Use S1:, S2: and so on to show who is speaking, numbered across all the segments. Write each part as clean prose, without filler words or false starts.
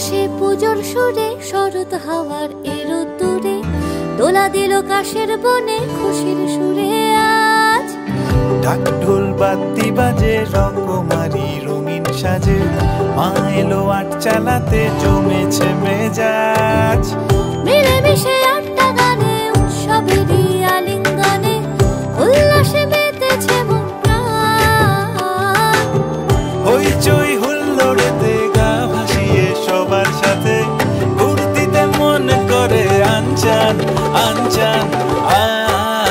S1: আকাশে পুজোর সুরে শরৎ হাওয়ার এরোদ্দুরে দোলা দিল কাশের বনে খুশির সুরে আজ।
S2: ঢাক ঢোল বাদ্যি বাজে রকমারি রঙিন সাজে, মা এলো আট চালাতে জমেছে মেজাজ।
S1: মিলেমিশে আটটা গানে উৎসবেরই আলিঙ্গনে উল্লাসে মেতেছে মন প্রাণ।
S2: হইচই হুল্লোড়েতে গা ভাসিয়ে সবার সাথে ঘুরতিতে মন করে আনচান আনচান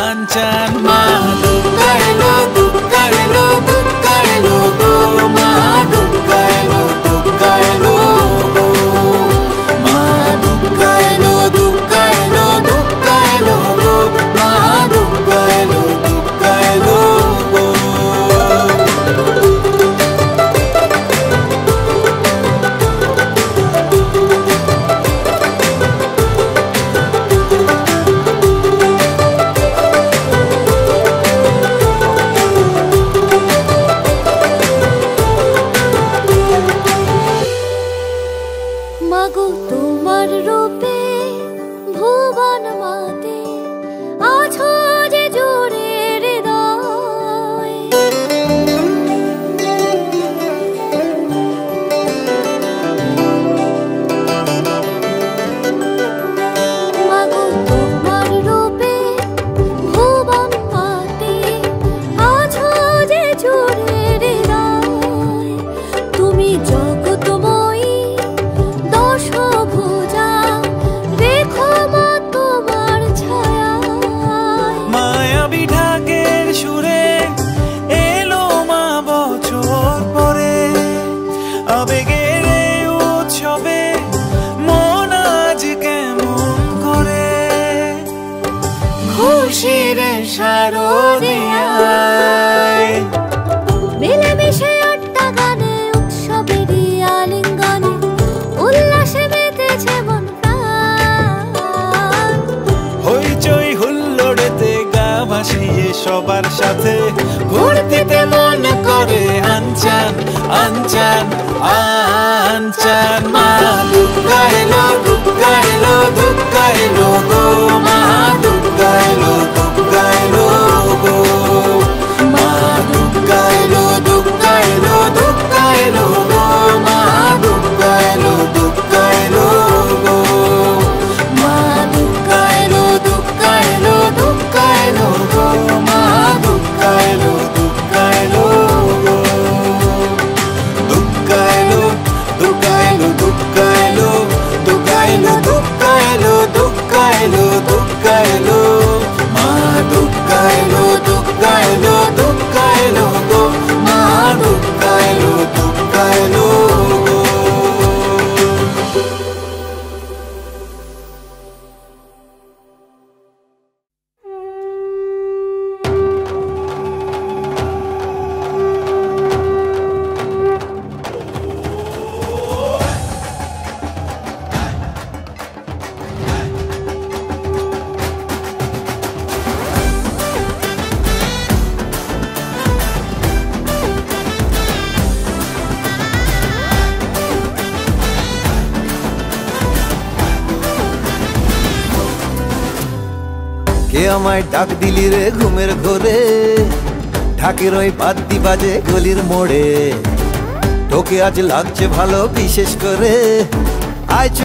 S2: আনচান। মা দুর্গা এলো দুর্গা এলো দুর্গা এলো গো, মা দুর্গা এলো দুর্গা এলো গো, মা দুর্গা এলো দুর্গা এলো দুর্গা এলো গো, মা দুর্গা এলো দুর্গা এলো গো।
S1: মাগো তোমার রূপে ভুবন মাতে আছো যে জোরে হৃদয়। মাগো তোমার রূপে ভুবন মাতে আছো যে জোরে হৃদয়। তুমি জগৎময়ী দশভুজা, রেখো মা তোমার ছায়ায়।
S2: মায়াবী ঢাকের সুরে এলো মা বছর পরে, আবেগের এই উৎসবে মন আজ কেমন করে। খুশির শারদিয়ায়
S1: মিলেমিশে আটটা গানে উৎসবেরই আলিঙ্গনে উল্লাসে মেতেছে মন প্রাণ।
S2: হইচই হুল্লোড়েতে গা ভাসিয়ে সবার সাথে ঘুরতিতে মন করে আনচান আনচান আনচান। মা দুর্গা এলো দুর্গা এলো দুর্গা এলো গো, মা দুর্গা এলো দুর্গা এলো গো, মা দুর্গা এলো দুর্গা এলো দুর্গা এলো গো, মা দুর্গা এলো দুর্গা এলো গো, মা দুর্গা এলো দুর্গা এলো দুর্গা এলো গো, মা দুর্গা এলো দুর্গা এলো গো। দুর্গা এলো দুর্গা এলো দুর্গা এলো দুর্গা এলো দুর্গা এলো দুর্গা এলো দুর্গা এলো, মা দুর্গা এলো দুর্গা এলো দুর্গা এলো গো, মা দুর্গা এলো দুর্গা এলো গো। কে আমায় ডাক দিলি রে ঘুমের ঘোরে, ঢাকের ওই বাদ্যি বাজে গলির মোড়ে, তোকে আজ লাগছে ভালো বিশেষ করে আয়।